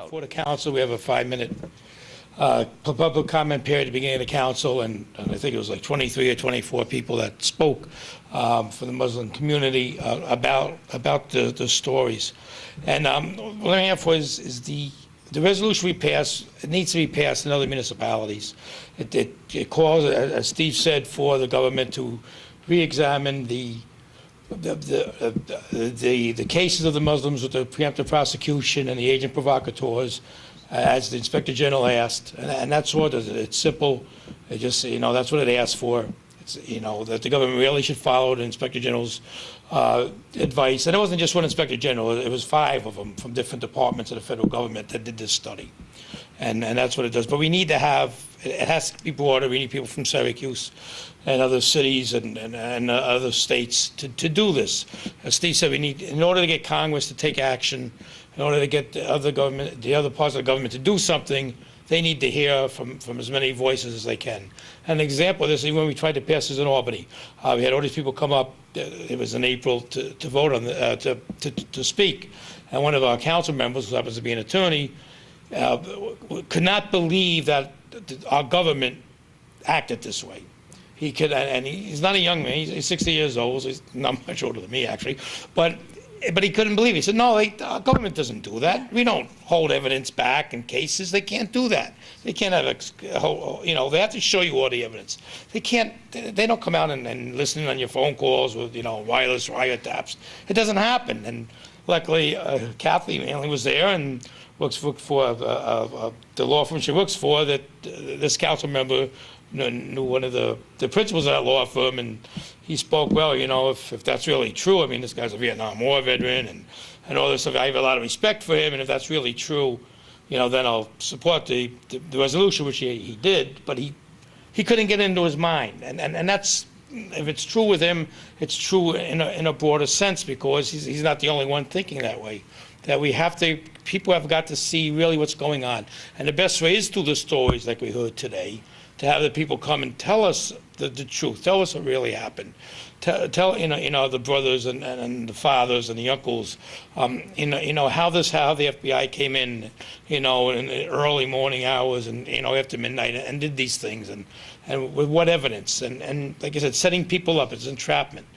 For the council, we have a 5-minute public comment period at the beginning of the council, and I think it was like 23 or 24 people that spoke for the Muslim community about the stories. And what I have for is the resolution we pass. It needs to be passed in other municipalities. It calls, as Steve said, for the government to re-examine the cases of the Muslims with the preemptive prosecution and the agent provocateurs, as the Inspector General asked, and that's what it is. It's simple. It just, that's what it asked for. It's, that the government really should follow the Inspector General's advice. And it wasn't just one Inspector General. It was 5 of them from different departments of the federal government that did this study. And that's what it does. But we need to have, it has to be broader. We need people from Syracuse and other cities and other states to do this. As Steve said, we need, in order to get Congress to take action, in order to get the other parts of the government to do something, they need to hear from as many voices as they can. And an example of this is when we tried to pass this in Albany. We had all these people come up, it was in April, to vote on, to speak. And one of our council members, who happens to be an attorney, could not believe that our government acted this way. He could, and he's not a young man, he's 60 years old, so he's not much older than me, actually. But he couldn't believe it. He said, no, our government doesn't do that. We don't hold evidence back in cases. They can't do that. They can't have, they have to show you all the evidence. They can't, they don't come out and listen on your phone calls with, wireless wiretaps. It doesn't happen. And luckily, Kathy Manley was there and works for the law firm she works for, that this council member knew one of the principals of that law firm, and he spoke well. If that's really true, I mean, this guy's a Vietnam War veteran and all this stuff. I have a lot of respect for him, and if that's really true, then I'll support the resolution, which he did. But he couldn't get into his mind, and that's, if it's true with him, it's true in a broader sense, because he's not the only one thinking that way. That we have to, people have got to see really what's going on, and the best way is through the stories like we heard today, to have the people come and tell us the truth, tell us what really happened, tell the brothers and the fathers and the uncles, how the FBI came in, in the early morning hours and after midnight and did these things, and with what evidence, and like I said, setting people up, it's entrapment,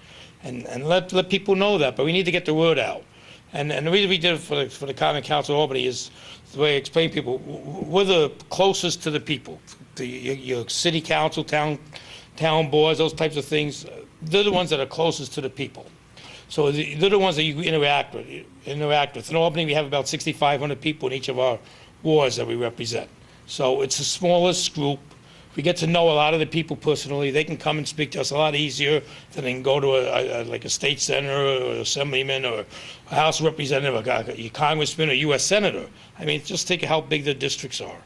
and let people know that. But we need to get the word out, and the reason we did it for the Common Council of Albany is the way I explain to people, we're the closest to the people. Your city council, town boards, those types of things, they're the ones that are closest to the people. So they're the ones that you interact with. In Albany, we have about 6,500 people in each of our wards that we represent. So it's the smallest group. We get to know a lot of the people personally. They can come and speak to us a lot easier than they can go to like a state senator or an assemblyman or a House representative, a congressman or U.S. senator. I mean, just think of how big the districts are.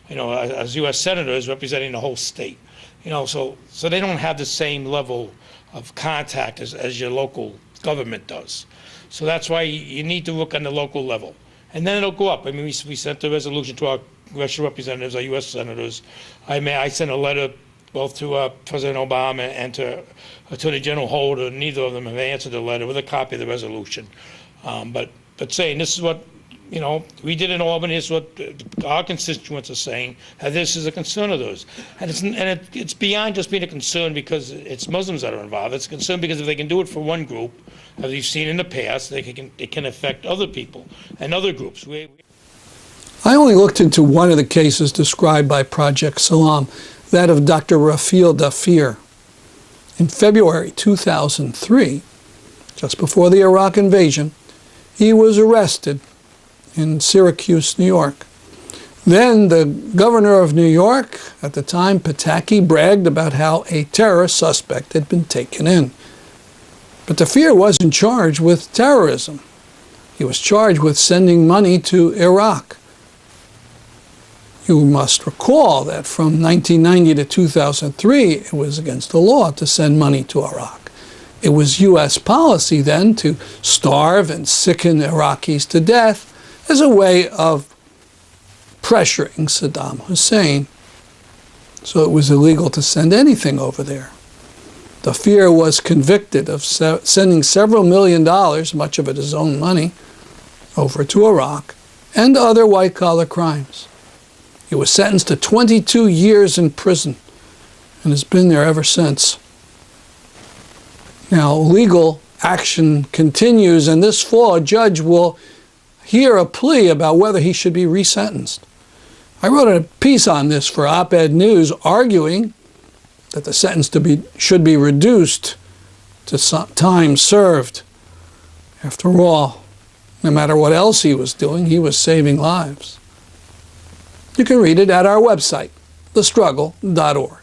As U.S. senators representing the whole state. So they don't have the same level of contact as your local government does. So that's why you need to look on the local level. And then it'll go up. I mean, we sent a resolution to our congressional representatives, our U.S. senators. I sent a letter both to President Obama and to Attorney General Holder. Neither of them have answered the letter with a copy of the resolution. But saying this is what, we did in Albany, is what our constituents are saying, that this is a concern of theirs. And it's beyond just being a concern because it's Muslims that are involved. It's a concern because if they can do it for one group, as we've seen in the past, it can affect other people and other groups. I only looked into one of the cases described by Project Salam, that of Dr. Rafiel Dafir. In February 2003, just before the Iraq invasion, he was arrested in Syracuse, New York. Then the governor of New York, at the time, Pataki, bragged about how a terrorist suspect had been taken in. But Dafir wasn't charged with terrorism. He was charged with sending money to Iraq. You must recall that from 1990 to 2003, it was against the law to send money to Iraq. It was U.S. policy then to starve and sicken Iraqis to death as a way of pressuring Saddam Hussein. So it was illegal to send anything over there. Dafir was convicted of sending several $1 million, much of it his own money, over to Iraq, and other white-collar crimes. He was sentenced to 22 years in prison and has been there ever since. Now, legal action continues, and this fall, a judge will hear a plea about whether he should be resentenced. I wrote a piece on this for Op-Ed News, arguing that the sentence should be reduced to time served. After all, no matter what else he was doing, he was saving lives. You can read it at our website, thestruggle.org.